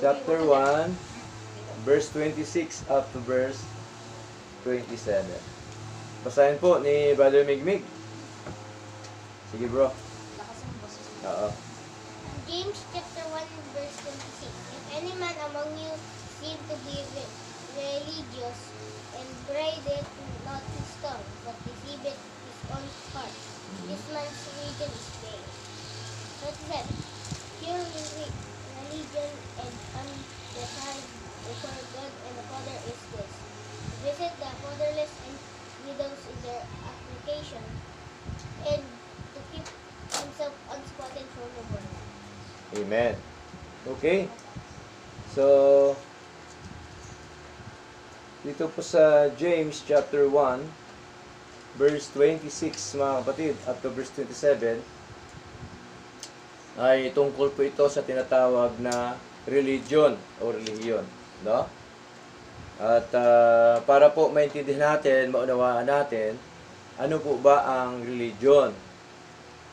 chapter 1, verse 26 up to verse 27. Basahin po ni Brother Migmig. Sige bro. Oo. James chapter 1 verse 26. If any man among you seem to be religious and brideth not his tongue, but deceiveth his own heart, this man's religion is vain. 37. Pure religion and undefiled before God and the Father is this: to visit the fatherless and widows in their affliction, and to keep himself unspotted from the world. Amen. Okay. So, dito po sa James chapter 1, verse 26 mga kapatid, up to verse 27, ay tungkol po ito sa tinatawag na religion o relihiyon. No? At para po maintindihan natin, maunawaan natin, ano po ba ang religion?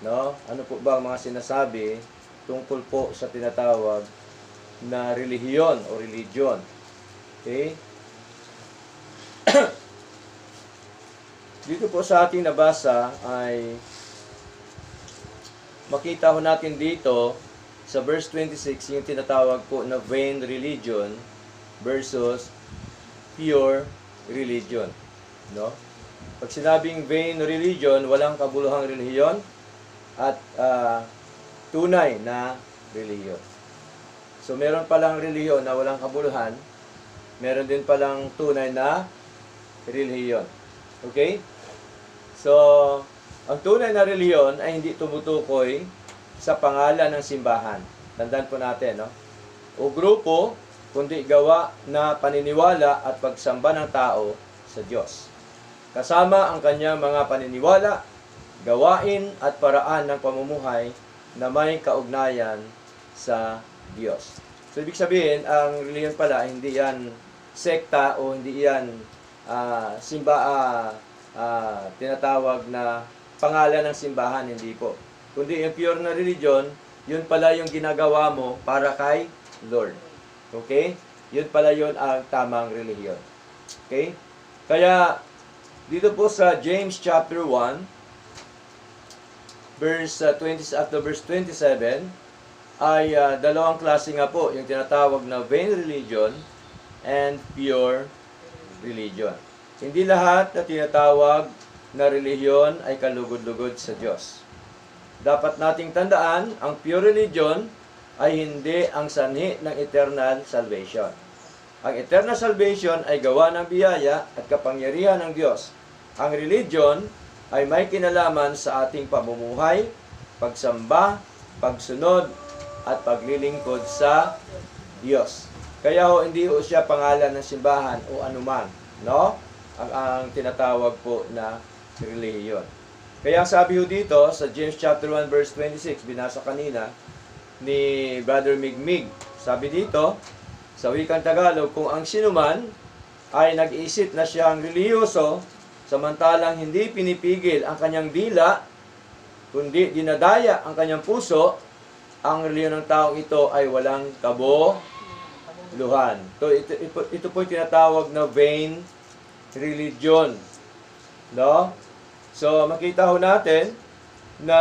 No? Ano po ba ang mga sinasabi tungkol po sa tinatawag na relihiyon o religion? Okay? Dito po sa ating nabasa ay makita ho natin dito sa verse 26 yung tinatawag po na vain religion versus pure religion. No? Pag sinabing vain religion, walang kabuluhang relihiyon at tunay na relihiyon. So meron palang relihiyon na walang kabuluhan, meron din palang tunay na relihiyon. Okay? So, ang tunay na relihiyon ay hindi tumutukoy sa pangalan ng simbahan. Tandaan po natin, no? O grupo, kundi gawa na paniniwala at pagsamba ng tao sa Diyos. Kasama ang kanyang mga paniniwala, gawain at paraan ng pamumuhay na may kaugnayan sa Diyos. So, ibig sabihin, ang relihiyon pala, hindi yan sekta o hindi yan tinatawag na pangalan ng simbahan, hindi po. Kundi yung pure na religion, yun pala yung ginagawa mo para kay Lord. Okay? Yun pala yun ang tamang relihiyon. Okay? Kaya, dito po sa James chapter 1, verse 20 up to verse 27, ay dalawang klase nga po, yung tinatawag na vain religion and pure religion. Hindi lahat na tinatawag na relihiyon ay kalugod-lugod sa Diyos. Dapat nating tandaan, ang pure religion ay hindi ang sanhi ng eternal salvation. Ang eternal salvation ay gawa ng biyaya at kapangyarihan ng Diyos. Ang religion ay may kinalaman sa ating pamumuhay, pagsamba, pagsunod, at paglilingkod sa Diyos. Kaya hindi siya pangalan ng simbahan o anuman, no? Ang tinatawag po na relihiyon. Kaya sabi ho dito sa James chapter 1 verse 26, binasa kanina ni Brother Migmig. Sabi dito, sa wikang Tagalog, kung ang sinuman ay nag-iisip na siyang relihiyoso, samantalang hindi pinipigil ang kanyang dila, kundi dinadaya ang kanyang puso, ang relihiyon ng taong ito ay walang kabuluhan. Ito po yung tinatawag na vain religion. No? So, makita ho natin na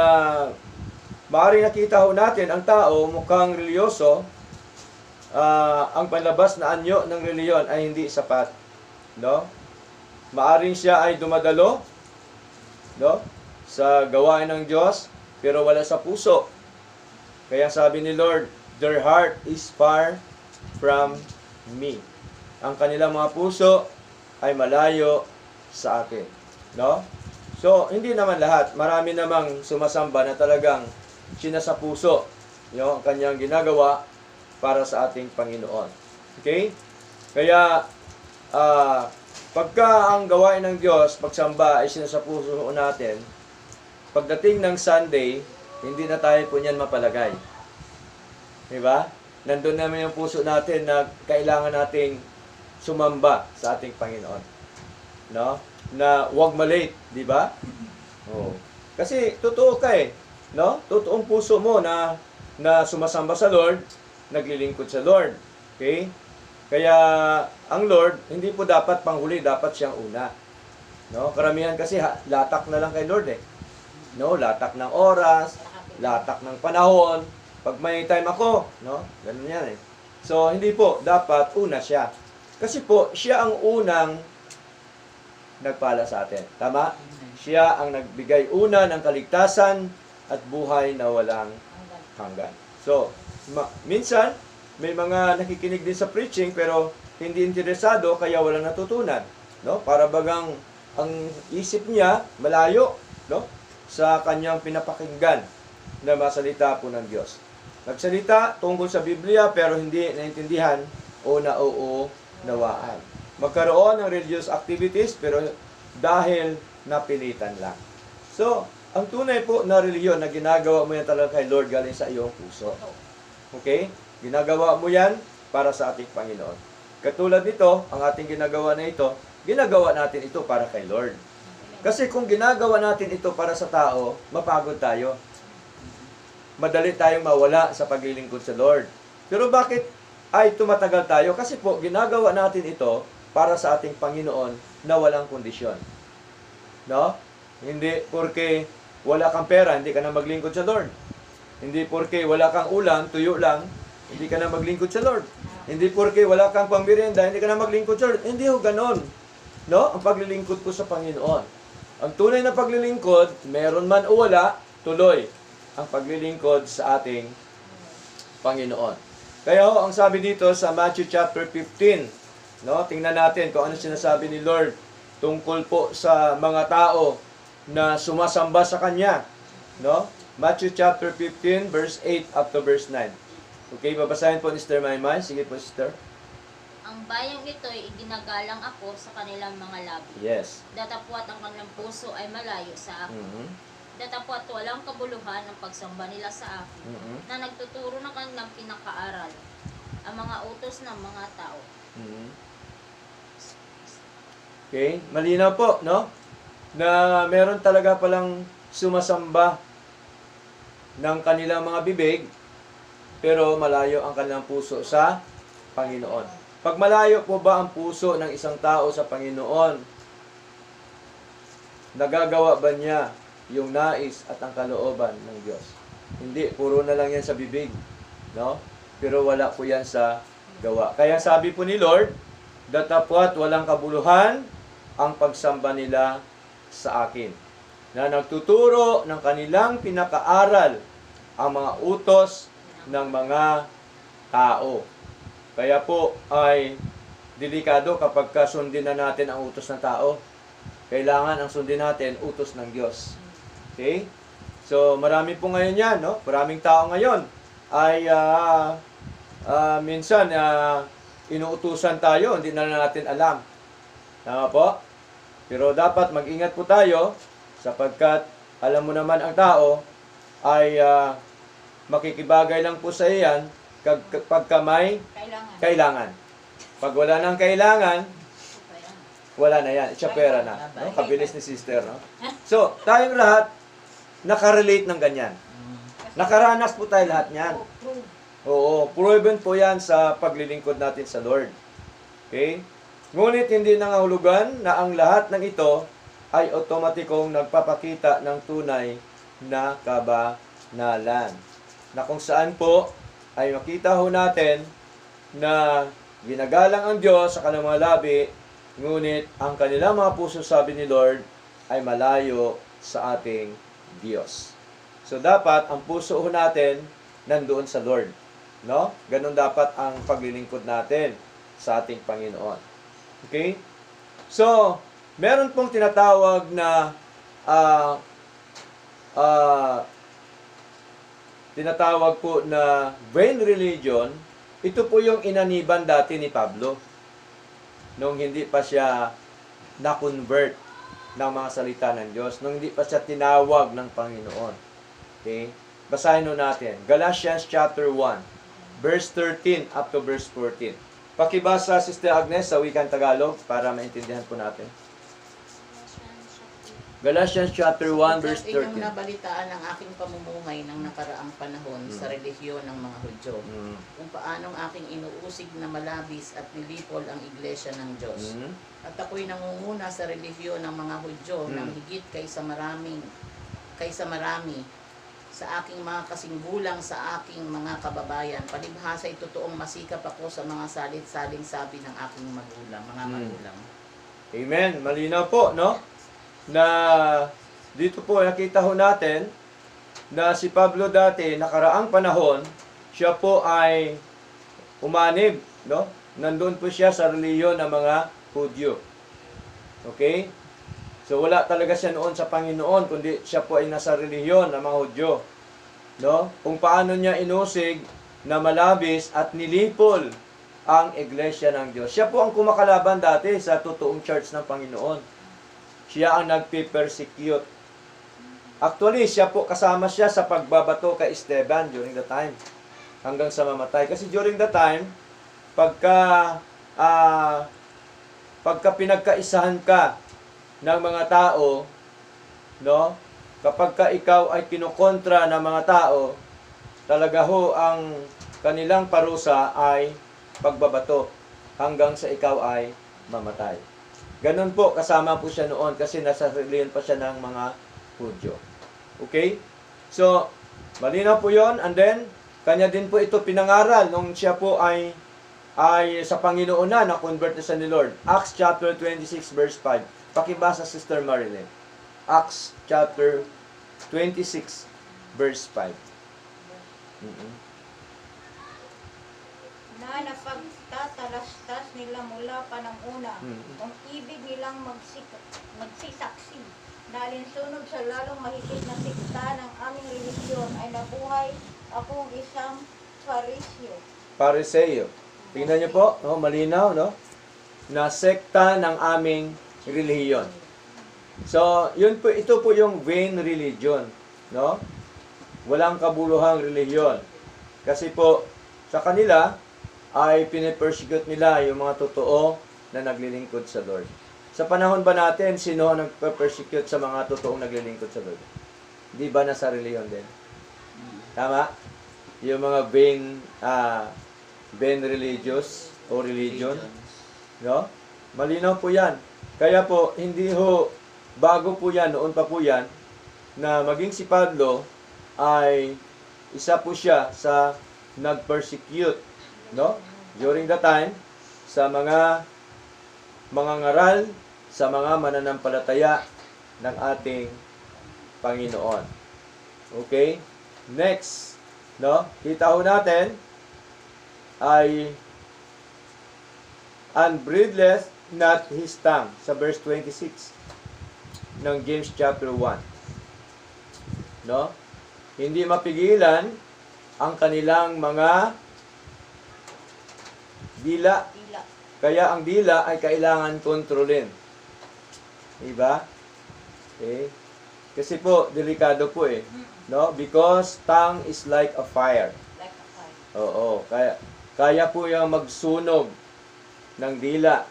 maaaring nakita ho natin ang tao mukhang reliyoso, ang panlabas na anyo ng reliyon ay hindi sapat. No? Maaaring siya ay dumadalo, no? Sa gawain ng Diyos, pero wala sa puso. Kaya sabi ni Lord, their heart is far from me. Ang kanilang mga puso ay malayo sa akin. No? So, hindi naman lahat. Marami namang sumasamba na talagang sinasa puso yung kanyang ginagawa para sa ating Panginoon. Okay? Kaya, pagka ang gawain ng Diyos, pagsamba ay sinasa puso natin, pagdating ng Sunday, hindi na tayo po niyan mapalagay. Diba? Nandun naman yung puso natin na kailangan nating sumamba sa ating Panginoon. No? Na huwag malate, di ba? Oh. Kasi totoo ka eh, no? Totoong puso mo na sumasamba sa Lord, naglilingkod sa Lord. Okay? Kaya ang Lord, hindi po dapat panghuli, dapat siyang una. No? Karamihan kasi latak na lang kay Lord eh. No, latak ng oras, latak ng panahon. Pag may time ako, no? Ganun yan eh. So, hindi po, dapat una siya. Kasi po, siya ang unang nagpala sa atin. Tama? Siya ang nagbigay una ng kaligtasan at buhay na walang hanggan. So, minsan, may mga nakikinig din sa preaching pero hindi interesado kaya walang natutunan. No? Para bagang ang isip niya malayo, no? Sa kanyang pinapakinggan na masalita po ng Diyos. Nagsalita tungkol sa Biblia pero hindi naintindihan o nauunawaan. Magkaroon ng religious activities pero dahil napilitan lang. So, ang tunay po na reliyon na ginagawa mo yan talaga kay Lord galing sa iyong puso. Okay? Ginagawa mo yan para sa ating Panginoon. Katulad nito, ang ating ginagawa na ito, ginagawa natin ito para kay Lord. Kasi kung ginagawa natin ito para sa tao, mapagod tayo. Madali tayong mawala sa paglilingkod sa Lord. Pero bakit ay tumatagal tayo? Kasi po, ginagawa natin ito para sa ating Panginoon na walang kondisyon. No? Hindi porque wala kang pera, hindi ka na maglingkod sa Lord. Hindi porque wala kang ulam, tuyo lang, hindi ka na maglingkod sa Lord. Hindi porque wala kang pambirienda, hindi ka na maglingkod sa Lord. Hindi ho ganon. No? Ang paglilingkod po sa Panginoon. Ang tunay na paglilingkod, meron man o wala, tuloy ang paglilingkod sa ating Panginoon. Kaya ho, ang sabi dito sa Matthew chapter 15, no? Tingnan natin kung ano sinasabi ni Lord tungkol po sa mga tao na sumasamba sa Kanya. No? Matthew chapter 15, verse 8 up to verse 9. Okay, babasahin po ni Sister Maymay. Sige po, Sister. Ang bayang ito'y iginagalang ako sa kanilang mga labi. Yes. Datapwat ang kanilang puso ay malayo sa akin. Mhm. Datapwat walang kabuluhan ang pagsamba nila sa akin, Mhm. na nagtuturo ng kanilang pinakaaral, ang mga utos ng mga tao. Mhm. Okay, malinaw po, no? Na meron talaga palang sumasamba ng kanilang mga bibig, pero malayo ang kanilang puso sa Panginoon. Pag malayo po ba ang puso ng isang tao sa Panginoon, nagagawa ba niya yung nais at ang kalooban ng Diyos? Hindi, puro na lang yan sa bibig, no? Pero wala po yan sa gawa. Kaya sabi po ni Lord, datapwat walang kabuluhan ang pagsamba nila sa akin, na nagtuturo ng kanilang pinakaaral ang mga utos ng mga tao. Kaya po ay delikado kapag sundin na natin ang utos ng tao. Kailangan ang sundin natin utos ng Diyos. Okay? So marami po ngayon yan, no? Maraming tao ngayon ay minsan inuutusan tayo, hindi na natin alam. Tama po? Pero dapat mag-ingat po tayo sapagkat alam mo naman ang tao ay makikibagay lang po sa iyan pagka may kailangan. Pag wala nang kailangan, wala na yan. Pera na. No? Kabilis ni sister. No? So, tayong lahat nakarelate ng ganyan. Nakaranas po tayo lahat niyan. Oo, proven po yan sa paglilingkod natin sa Lord. Okay? Ngunit hindi nangahulugan na ang lahat ng ito ay otomatikong nagpapakita ng tunay na kabanalan. Na kung saan po ay makita ho natin na ginagalang ang Diyos sa kanilang mga labi, ngunit ang kanilang mga puso, sabi ni Lord, ay malayo sa ating Diyos. So dapat ang puso ho natin nandoon sa Lord. No? Ganon dapat ang paglilingkod natin sa ating Panginoon. Okay? So, meron pong tinatawag na tinatawag po na vain religion. Ito po yung inaniban dati ni Pablo nung hindi pa siya na-convert ng mga salita ng Diyos, nung hindi pa siya tinawag ng Panginoon. Okay? Basahin nun natin. Galatians chapter 1, verse 13 up to verse 14. Pakibasa, Sister Agnes, sa wikang Tagalog para maintindihan po natin. Galatians chapter 1 verse Sapagkat inyong 13. nabalitaan ang aking pamumuhay ng nakaraang panahon sa relihiyon ng mga Hudyo, Mm. kung paanong aking inuusig na malabis at nilipol ang iglesia ng Diyos. Mm. At ako'y nangunguna sa relihiyon ng mga Hudyo ng higit kaysa marami sa aking mga kasinggulang sa aking mga kababayan. Palibhasa'y totoong masikap ako sa mga salit-saling sabi ng aking magulang, mga magulang. Amen. Malinaw po, no? Na dito po nakita ho natin na si Pablo dati, nakaraang panahon, siya po ay umanib, no? Nandun po siya sa reliyon ng mga Hudyo. Okay? So wala talaga siya noon sa Panginoon, kundi siya po ay nasa reliyon ng mga Hudyo. No? Kung paano niya inusig na malabis at nilipol ang iglesia ng Diyos. Siya po ang kumakalaban dati sa totoong church ng Panginoon. Siya ang nagpe-persecute. Actually, siya po kasama siya sa pagbabato kay Esteban during the time. Hanggang sa mamatay. Kasi during the time, pagka pinagkaisahan ka ng mga tao, no? Kapag ka ikaw ay kinukontra ng mga tao, talaga ho ang kanilang parusa ay pagbabato hanggang sa ikaw ay mamatay. Ganun po, kasama po siya noon kasi nasa reliyon pa siya ng mga Hudyo. Okay? So, malinaw po yon. And then, kanya din po ito pinangaral nung siya po ay sa Panginoon na convert na siya ni Lord. Acts chapter 26 verse 5. Pakibasa, Sister Marilyn. Acts chapter 26 verse 5. Na napagtatalastas nila mula pa ng una, kung ibig nilang magsisaksi na alinsunod sa lalong mahigit na sikta ng aming relihiyon ay nabuhay akong isang Fariseo. Pariseo. Tingnan niyo po, no, malinaw, no? Na sekta ng aming relihiyon. So, ito po yung vain religion, no? Walang kabuluhang relihiyon. Kasi po, sa kanila, ay pinipersecute nila yung mga totoo na naglilingkod sa Lord. Sa panahon ba natin, sino ang nagpe-persecute sa mga totoong naglilingkod sa Lord? Di ba nasa relihiyon din? Tama? Yung mga vain religious o religion, no? Malinaw po yan. Kaya po, hindi ho, bago po yan, noon pa po yan, na maging si Pablo ay isa po siya sa nag-persecute, no? During the time, sa mga ngaral, sa mga mananampalataya ng ating Panginoon. Okay? Next, no? Kita ho natin ay and breathless not his tongue sa verse 26 ng James chapter 1. No? Hindi mapigilan ang kanilang mga dila. Kaya ang dila ay kailangan kontrolin. Diba? Okay? Kasi po, delikado po eh. No? Because tongue is like a fire. Like a fire. Oo. Kaya po yung magsunog ng dila.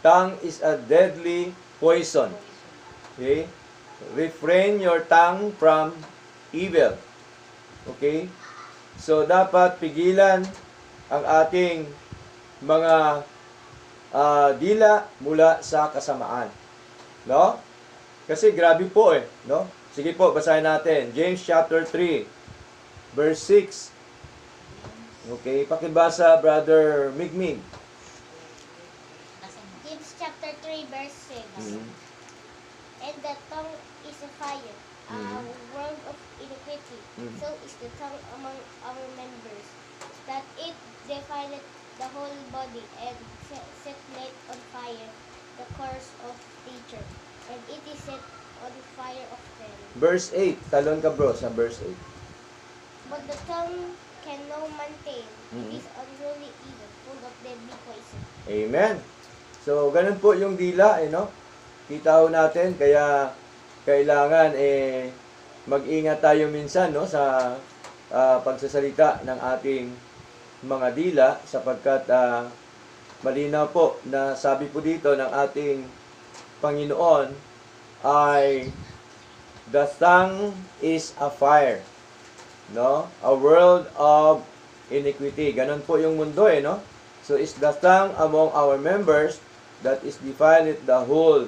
Tongue is a deadly poison. Okay? Refrain your tongue from evil. Okay? So, dapat pigilan ang ating mga dila mula sa kasamaan. No? Kasi grabe po eh. No? Sige po, basahin natin. James chapter 3, verse 6. Okay, pakibasa, Brother Migmig. James chapter 3 verse 6. And the tongue is a fire, a world of iniquity. So is the tongue among our members, that it defileth the whole body, and set on fire the course of nature, and it is set on fire of hell. Verse 8. Talon ka bro sa verse 8. But the tongue can no man tame. It is unruly evil, full of deadly poison. Amen. So, ganun po yung dila, no? Kita ho natin, kaya kailangan mag-ingat tayo minsan, no, sa pagsasalita ng ating mga dila, sapagkat malinaw po na sabi po dito ng ating Panginoon ay the tongue is a fire. No? A world of iniquity. Ganon po yung mundo no? So is the tongue among our members that is defiled the whole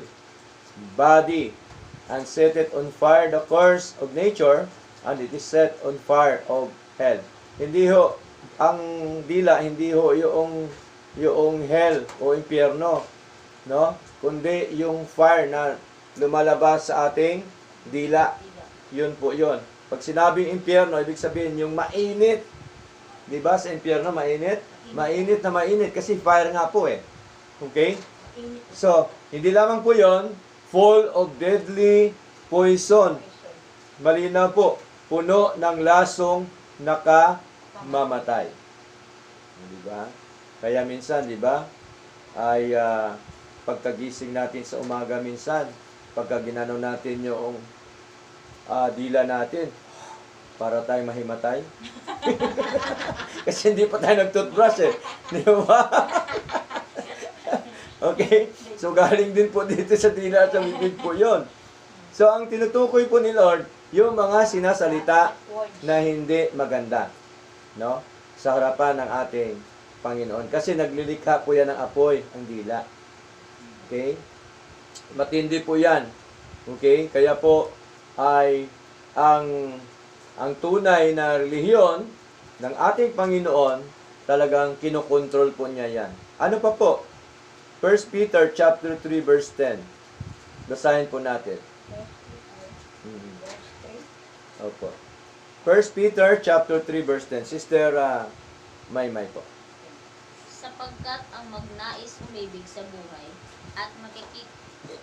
body and set it on fire the course of nature, and it is set on fire of hell. Hindi ho, ang dila, hindi ho yung hell o impyerno, no? Kundi yung fire na lumalabas sa ating dila. Yun po yun. Pag sinabing impyerno, ibig sabihin yung mainit. Di ba sa impyerno mainit? Mainit na mainit kasi fire nga po Okay? So, hindi lamang po yon, full of deadly poison. Malinaw po, puno ng lasong nakamamatay. Di ba? Kaya minsan, di ba, ay pagkagising natin sa umaga minsan, pagka ginano natin yung dila natin, para tayo mahimatay. Kasi hindi pa tayo nag-toothbrush Di ba? Okay? So, galing din po dito sa dila at sa bibig po yun. So, ang tinutukoy po ni Lord, yung mga sinasalita na hindi maganda. No? Sa harapan ng ating Panginoon. Kasi naglilikha po yan ng apoy, ang dila. Okay? Matindi po yan. Okay? Kaya po ay ang tunay na relihiyon ng ating Panginoon, talagang kinokontrol po niya yan. Ano pa po? 1 Peter chapter 3 verse 10. Basahin po natin. Opo. 1 Peter chapter 3 verse 10. Sister Maymay po. Sapagkat ang magnais umibig sa buhay at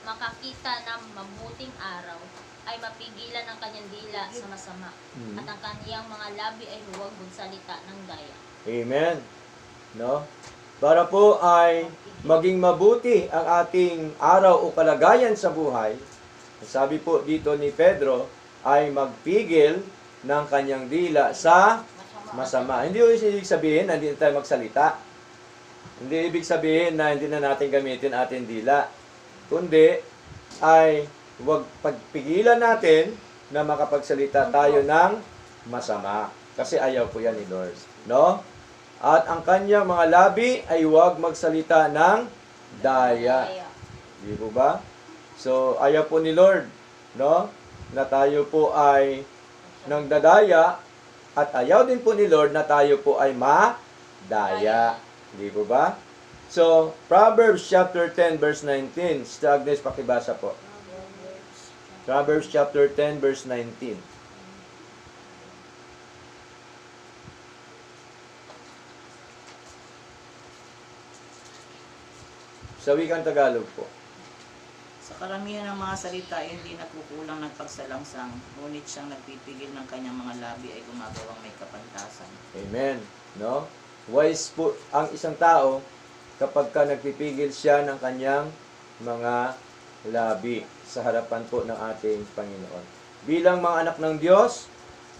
makakita ng mabuting araw ay mapigilan ang kanyang dila sa masama at ang kaniyang mga labi ay huwag magsalita ng daya. Amen. No? Para po ay maging mabuti ang ating araw o kalagayan sa buhay, sabi po dito ni Pedro, ay magpigil ng kanyang dila sa masama. Hindi ibig sabihin na hindi tayo magsalita. Hindi ibig sabihin na hindi na natin gamitin ating dila. Kundi ay huwag pagpigilan natin na makapagsalita tayo ng masama. Kasi ayaw po yan ni Lord. No? At ang kanyang mga labi ay huwag magsalita ng daya. Di po ba? So, ayaw po ni Lord, no? Na tayo po ay nagdadaya at ayaw din po ni Lord na tayo po ay madaya. Di po ba? So, Proverbs chapter 10 verse 19. Sister Agnes, pakibasa po. Proverbs chapter 10 verse 19. Sa wikang Tagalog po. Sa karamihan ng mga salita, hindi nagkukulang ng pagsalangsang, ngunit siyang nagpipigil ng kanyang mga labi ay gumagawang may kapantasan. Amen. No? Wise po ang isang tao kapag ka nagpipigil siya ng kanyang mga labi sa harapan po ng ating Panginoon. Bilang mga anak ng Diyos,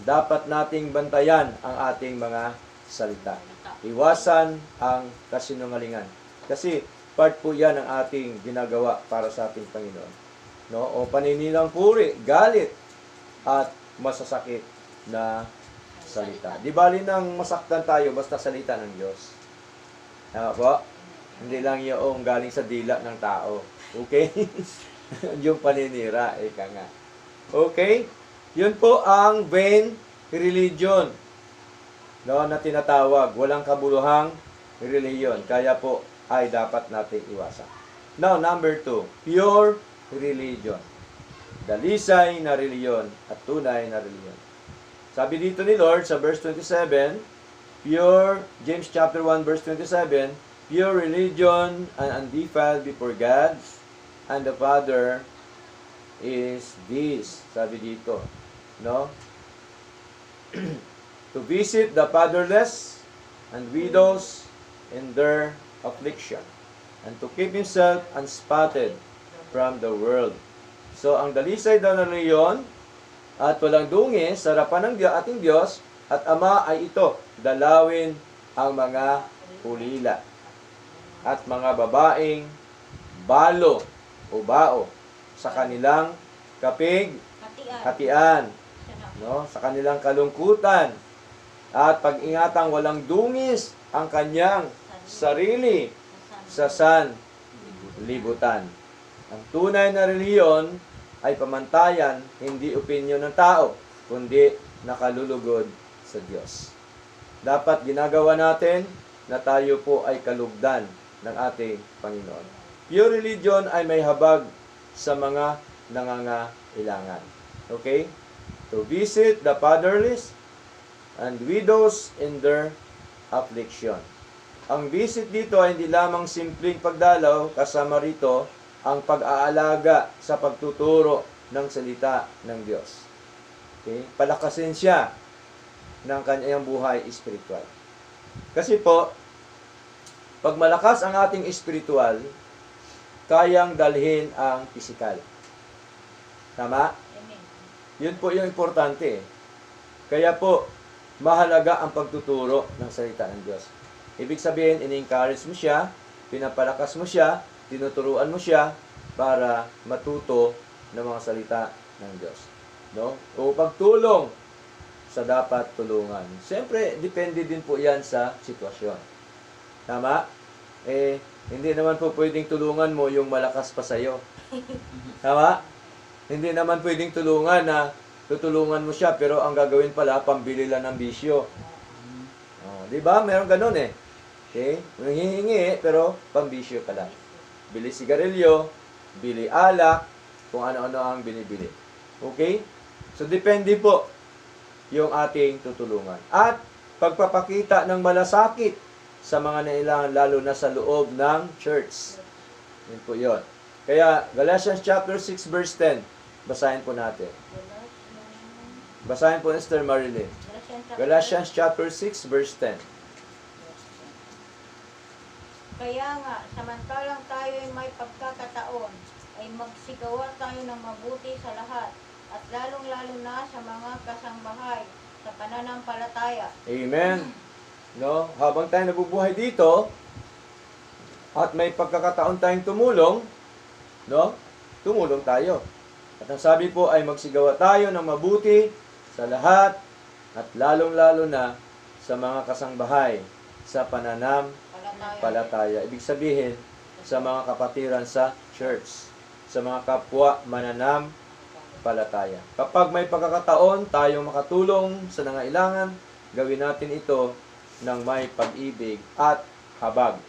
dapat nating bantayan ang ating mga salita. Iwasan ang kasinungalingan. Kasi part po yan ang ating ginagawa para sa ating Panginoon. No? O paninilang puri, galit, at masasakit na salita. Di bali nang masaktan tayo basta salita ng Diyos. Tama po? Hindi lang yung galing sa dila ng tao. Okay? Yung paninira, ika nga. Okay? Yun po ang vain religion. No, na tinatawag. Walang kabuluhang religion. Kaya po, ay dapat nating iwasan. Now, number 2, pure religion. Dalisay na religion at tunay na religion. Sabi dito ni Lord sa verse 27, pure, James chapter 1 verse 27, pure religion and undefiled before God and the Father is this. Sabi dito, no? To visit the fatherless and widows in their affliction, and to keep himself unspotted from the world. So, ang dalisay daw na reliyon at walang dungi sa harapan ng ating Diyos at Ama ay ito, dalawin ang mga ulila at mga babaeng balo o bao sa kanilang Hatian. hatian, Siya na. no? Sa kanilang kalungkutan, at pag-ingatang walang dungis ang kanyang sarili sa sanlibutan. Ang tunay na reliyon ay pamantayan, hindi opinyon ng tao, kundi nakalulugod sa Diyos. Dapat ginagawa natin na tayo po ay kalugdan ng ating Panginoon. Pure religion ay may habag sa mga nangangailangan. Okay? To visit the fatherless and widows in their affliction. Ang visit dito ay hindi lamang simpleng pagdalaw, kasama rito ang pag-aalaga sa pagtuturo ng salita ng Diyos. Okay? Palakasin siya ng kanyang buhay espiritual. Kasi po, pag malakas ang ating espiritual, kayang dalhin ang pisikal. Tama? Amen. Yun po yung importante. Kaya po, mahalaga ang pagtuturo ng salita ng Diyos. Ibig sabihin, in-encourage mo siya, pinapalakas mo siya, tinuturuan mo siya para matuto ng mga salita ng Diyos. No? O pagtulong sa dapat tulungan. Siyempre, depende din po yan sa sitwasyon. Tama? Hindi naman po pwedeng tulungan mo yung malakas pa sa'yo. Tama? Hindi naman pwedeng tulungan na tutulungan mo siya pero ang gagawin pala, pambili lang ng bisyo. Di ba? Meron ganun eh. Okay? Hihingi pero pambisyo pala. Bili sigarilyo, bili alak, kung ano-ano ang binibili. Okay? So, depende po yung ating tutulungan. At pagpapakita ng malasakit sa mga nailangan, lalo na sa loob ng church. Yun po yun. Kaya, Galatians chapter 6 verse 10, basahin po natin. Basahin po ni Sister Marilyn. Galatians chapter 6 verse 10. Kaya nga, samantalang tayo ay may pagkakataon, ay magsigawa tayo ng mabuti sa lahat, at lalong-lalo na sa mga kasangbahay sa pananampalataya. Amen. No? Habang tayo nabubuhay dito, at may pagkakataon tayong tumulong, no? Tumulong tayo. At ang sabi po ay magsigawa tayo ng mabuti sa lahat, at lalong-lalo na sa mga kasangbahay sa pananampalataya. Ibig sabihin, sa mga kapatiran sa church, sa mga kapwa mananampalataya. Kapag may pagkakataon tayong makatulong sa nangailangan, gawin natin ito ng may pag-ibig at habag.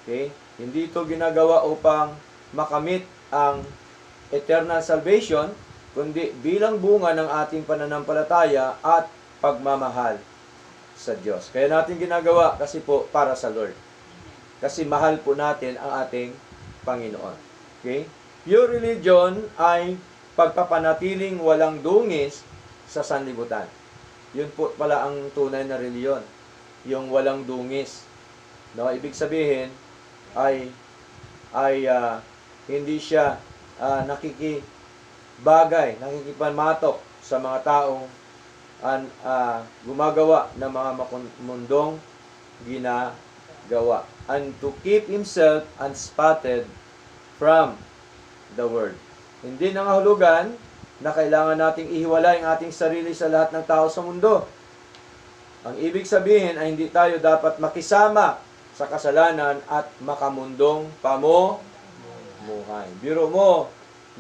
Okay? Hindi ito ginagawa upang makamit ang eternal salvation, kundi bilang bunga ng ating pananampalataya at pagmamahal sa Diyos. Kaya natin ginagawa kasi po para sa Lord. Kasi mahal po natin ang ating Panginoon. Okay? Pure religion ay pagpapanatiling walang dungis sa sanlibutan. Yun po pala ang tunay na reliyon. Yung walang dungis. No, ibig sabihin ay hindi siya nakikibagay, nakikipamatok sa mga taong gumagawa ng mga mundong ginagawa. And to keep himself unspotted from the world. Hindi nangahulugan na kailangan nating ihiwalay ang ating sarili sa lahat ng tao sa mundo. Ang ibig sabihin ay hindi tayo dapat makisama sa kasalanan at makamundong pamuhay. Biro mo,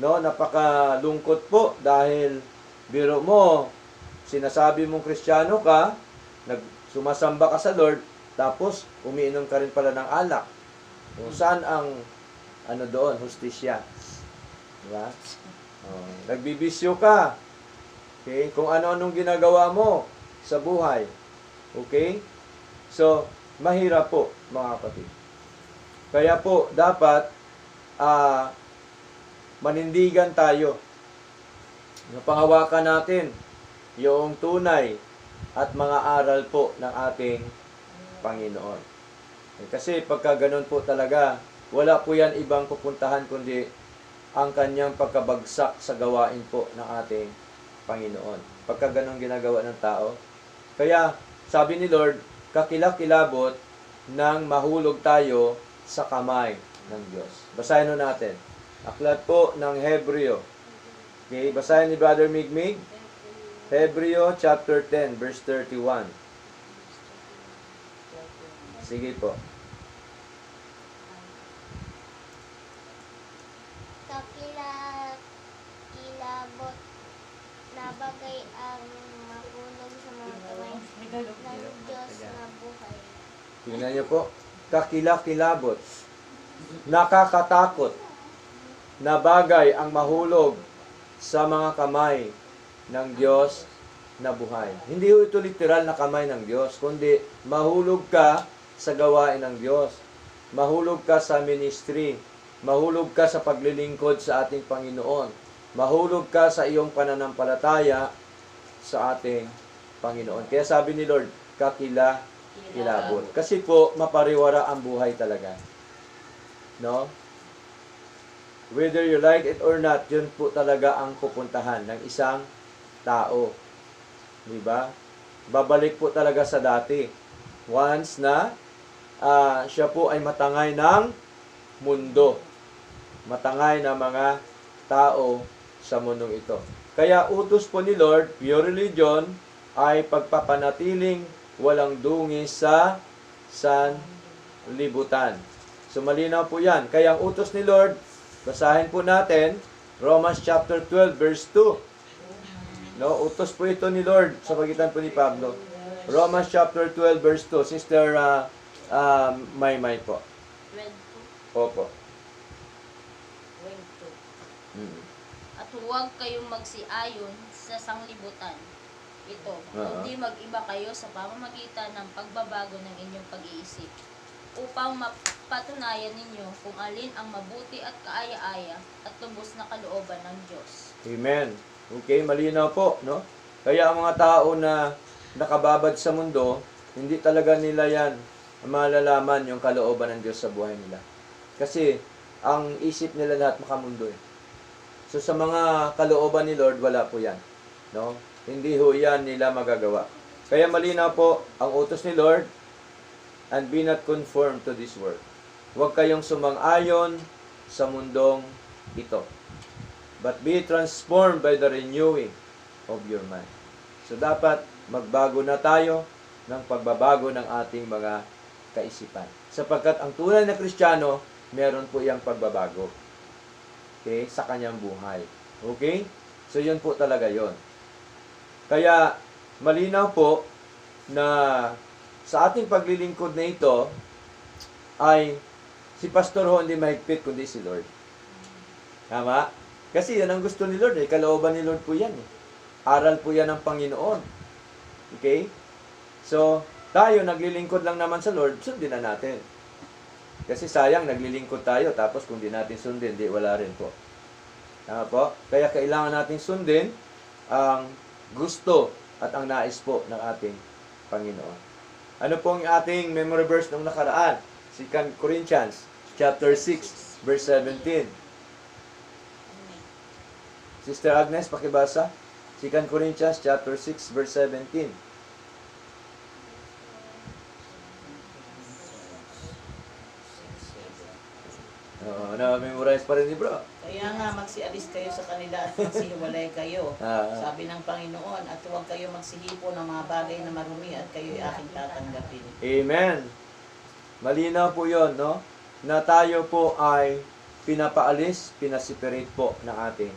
no, napakalungkot po dahil biro mo, sinasabi mong Kristiyano ka, sumasamba ka sa Lord, tapos umiinom ka rin pala ng alak. Kung saan ang doon, hustisya. Diba? Nagbibisyo ka. Okay? Kung ano-anong ginagawa mo sa buhay. Okay? So, mahirap po, mga kapatid. Kaya po, dapat manindigan tayo. Napangawakan natin yung tunay at mga aral po ng ating Panginoon. Kasi pagka ganun po talaga, wala po yan ibang pupuntahan kundi ang kanyang pagkabagsak sa gawain po ng ating Panginoon. Pagka ganun ginagawa ng tao. Kaya, sabi ni Lord, kakilakilabot nang mahulog tayo sa kamay ng Diyos. Basahin natin. Aklat po ng Hebreo. Okay, basahin ni Brother Migmig. Hebreo chapter 10, verse 31. Sige po. Kilabot na bagay ang mahulog sa mga kamay ng Diyos na buhay. Tingnan niyo po. Kakilakilabot. Nakakatakot na bagay ang mahulog sa mga kamay ng Diyos na buhay. Hindi ito literal na kamay ng Diyos, kundi mahulog ka sa gawain ng Diyos. Mahulog ka sa ministry. Mahulog ka sa paglilingkod sa ating Panginoon. Mahulog ka sa iyong pananampalataya sa ating Panginoon. Kaya sabi ni Lord, kakilabot. Kasi po, mapariwara ang buhay talaga. No? Whether you like it or not, yun po talaga ang pupuntahan ng isang tao. Diba? Babalik po talaga sa dati. Once na siya po ay matangay ng mundo. Matangay na mga tao sa mundong ito. Kaya utos po ni Lord, pure religion, ay pagpapanatiling walang dungis sa sanlibutan. So malinaw po yan. Kaya ang utos ni Lord, basahin po natin, Romans chapter 12, verse 2. No, utos po ito ni Lord sa pagitan po ni Pablo. Romans chapter 12, verse 2. Sister Maymay po. 12. Opo. 22. At huwag kayong magsiayon sa sanglibutan. Ito, kundi mag-iba kayo sa pamamagitan ng pagbabago ng inyong pag-iisip upang mapatunayan ninyo kung alin ang mabuti at kaaya-aya at lubos na kalooban ng Diyos. Amen. Okay, malinaw po, no? Kaya ang mga tao na nakababad sa mundo, hindi talaga nila yan malalaman yung kalooban ng Diyos sa buhay nila. Kasi ang isip nila lahat makamundo eh. So sa mga kalooban ni Lord, wala po yan. No? Hindi ho yan nila magagawa. Kaya malinaw po ang utos ni Lord, and be not conformed to this world. Huwag kayong sumang-ayon sa mundong ito. But be transformed by the renewing of your mind. So dapat magbago na tayo ng pagbabago ng ating mga kaisipan. Sapagkat ang tunay na Kristiyano, meron po iyang pagbabago. Okay? Sa kanyang buhay. Okay? So yun po talaga yon. Kaya malinaw po na sa ating paglilingkod na ito ay si Pastor ho hindi mahigpit kundi si Lord. Tama? Kasi yan ang gusto ni Lord eh. Kalooban ni Lord po yan eh. Aral po yan ng Panginoon. Okay? So, tayo naglilingkod lang naman sa Lord, sundin na natin. Kasi sayang, naglilingkod tayo, tapos kung di natin sundin, di wala rin po. Tama po? Kaya kailangan natin sundin ang gusto at ang nais po ng ating Panginoon. Ano pong ating memory verse nung nakaraan? 2 Corinthians chapter 6, verse 17. Sister Agnes, pakibasa. 2 Corinthians chapter 6, verse 17. Na-memorize pa rin ni bro. Kaya nga, magsialis kayo sa kanila at magsihiwalay kayo. Sabi ng Panginoon, at huwag kayo magsihipo ng mga bagay na marumi at kayo'y aking tatanggapin. Amen. Malinaw po yon, no? Na tayo po ay pinapaalis, pinasiperate po ng ating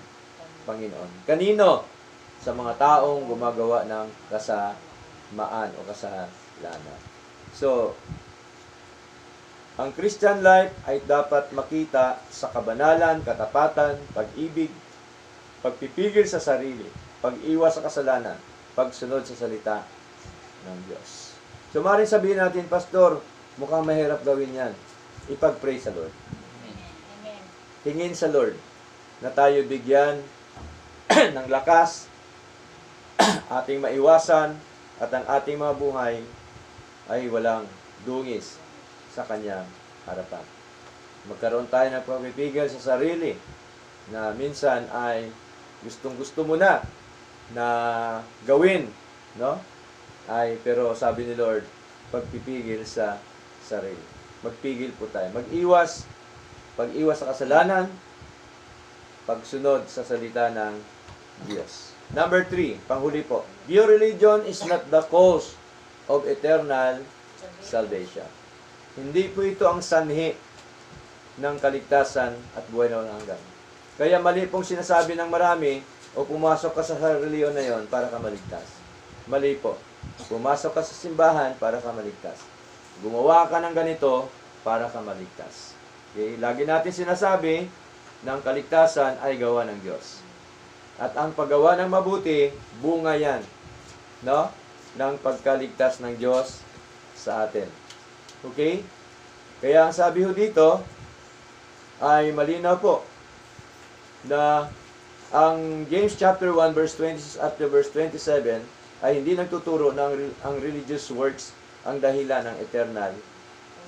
Panginoon. Kanino? Sa mga taong gumagawa ng kasamaan o kasalanan. So, ang Christian life ay dapat makita sa kabanalan, katapatan, pag-ibig, pagpipigil sa sarili, pag-iwas sa kasalanan, pagsunod sa salita ng Diyos. So, maaaring sabihin natin, Pastor, mukhang mahirap gawin yan. Ipag-pray sa Lord. Amen. Hingin sa Lord na tayo bigyan ng lakas, ating maiwasan, at ang ating mga buhay ay walang dungis sa kanyang harapan. Magkaroon tayo ng pagpipigil sa sarili na minsan ay gustong-gusto mo na gawin, no? Pero sabi ni Lord, pagpipigil sa sarili. Magpigil po tayo. Pag-iwas sa kasalanan, pagsunod sa salita ng Diyos. Number 3, panghuli po. Pure religion is not the cause of eternal salvation. Hindi po ito ang sanhi ng kaligtasan at buhay na walang hanggan. Kaya mali pong sinasabi ng marami, o pumasok ka sa reliyon na yon para ka maligtas. Mali po. Pumasok ka sa simbahan para ka maligtas. Gumawa ka ng ganito para ka maligtas. Okay? Lagi natin sinasabi, ng kaligtasan ay gawa ng Diyos. At ang paggawa ng mabuti, bunga yan, no? Ng pagkaligtas ng Diyos sa atin. Okay? Kaya ang sabi ho dito, ay malinaw po, na ang James chapter 1 verse 26 up to verse 27 ay hindi nagtuturo ng ang religious works ang dahilan ng eternal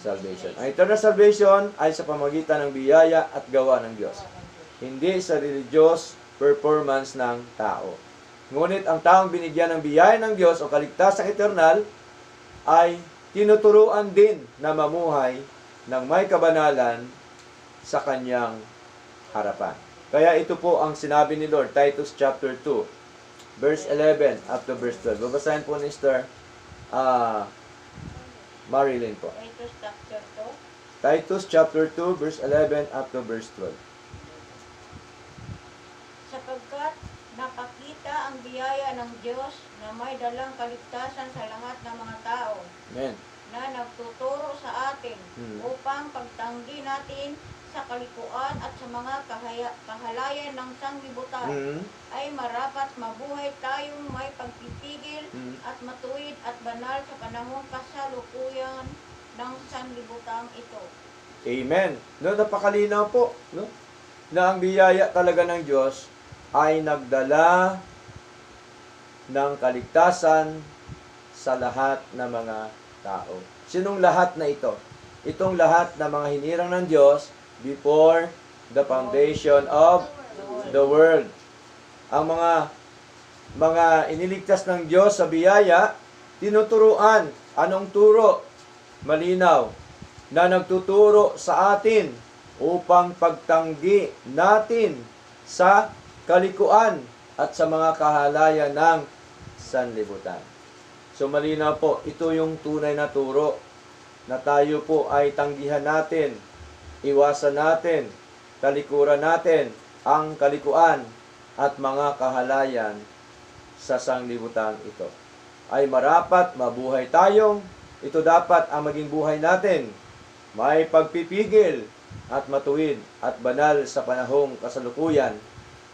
salvation. Ang eternal salvation ay sa pamamagitan ng biyaya at gawa ng Diyos. Hindi sa religious performance ng tao. Ngunit ang taong binigyan ng biyaya ng Diyos o kaligtasang eternal ay tinuturuan din na mamuhay ng may kabanalan sa kanyang harapan. Kaya ito po ang sinabi ni Lord, Titus chapter 2, verse 11 up to verse 12. Babasahin po ni Sister Marilyn po. Titus chapter 2. Titus chapter 2, verse 11 up to verse 12. Sapagkat napakita ang biyaya ng Diyos na may dalang kaligtasan sa lahat ng mga tao Amen. na nagtuturo sa atin upang pagtanggi natin sa kalikuan at sa mga kahalayan ng sanglibutan ay marapat mabuhay tayong may pagpipigil at matuwid at banal sa panahong kasalukuyan ng sanglibutang ito. Amen. No, napakalinaw po, no? Na ang biyaya talaga ng Diyos ay nagdala ng kaligtasan sa lahat ng mga tao. Sinong lahat na ito? Itong lahat ng mga hinirang ng Diyos before the foundation of the world. Ang mga iniligtas ng Diyos sa biyaya, tinuturuan. Anong turo? Malinaw. Na nagtuturo sa atin upang pagtanggi natin sa kalikuan at sa mga kahalayan ng sanlibutan. So malinaw po, ito yung tunay na turo na tayo po ay tanggihan natin, iwasan natin, talikuran natin ang kalikuan at mga kahalayan sa sanglibutan ito. Ay marapat mabuhay tayong, ito dapat ang maging buhay natin, may pagpipigil at matuwid at banal sa panahong kasalukuyan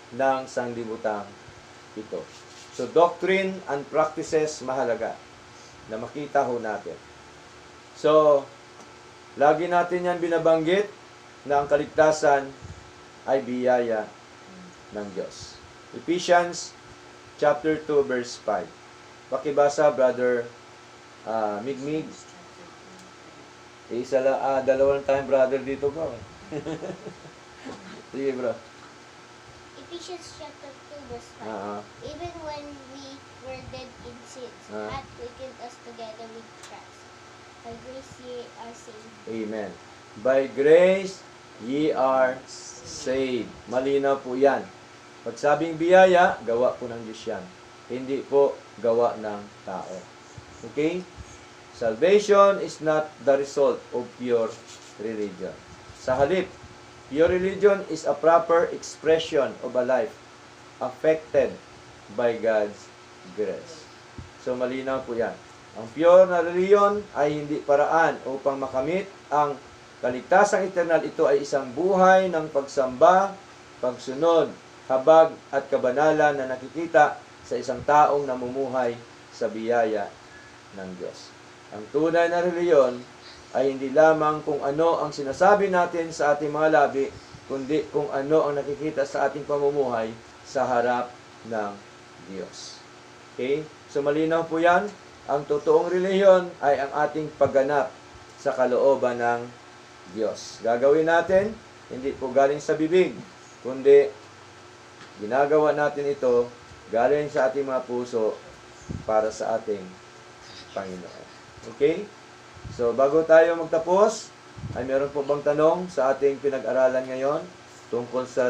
ng sanglibutang ito. So, doctrine and practices mahalaga na makita ho natin. So, lagi natin yan binabanggit na ang kaligtasan ay biyaya ng Diyos. Ephesians chapter 2 verse 5. Pakibasa, Brother Migmig. Dalawang time brother dito bro. Sige bro. Ephesians chapter 2 verse 5. Even when we were dead in sins, hath quickened us together with Christ. By grace ye are saved. Amen. By grace ye are saved. Malinaw po yan. Pag sabing biyaya, gawa po ng Diyos yan. Hindi po gawa ng tao. Okay? Salvation is not the result of pure religion. Sa halip, pure religion is a proper expression of a life affected by God's grace. So malinaw po yan. Ang pure na religion ay hindi paraan upang makamit ang kaligtasang eternal. Ito ay isang buhay ng pagsamba, pagsunod, habag at kabanalan na nakikita sa isang taong namumuhay sa biyaya ng Diyos. Ang tunay na reliyon ay hindi lamang kung ano ang sinasabi natin sa ating mga labi, kundi kung ano ang nakikita sa ating pamumuhay sa harap ng Diyos. Okay? So malinaw po yan. Ang totoong reliyon ay ang ating pagganap sa kalooban ng Diyos. Gagawin natin, hindi po galing sa bibig, kundi ginagawa natin ito galing sa ating mga puso para sa ating Panginoon. Okay? So, bago tayo magtapos, ay meron po bang tanong sa ating pinag-aralan ngayon tungkol sa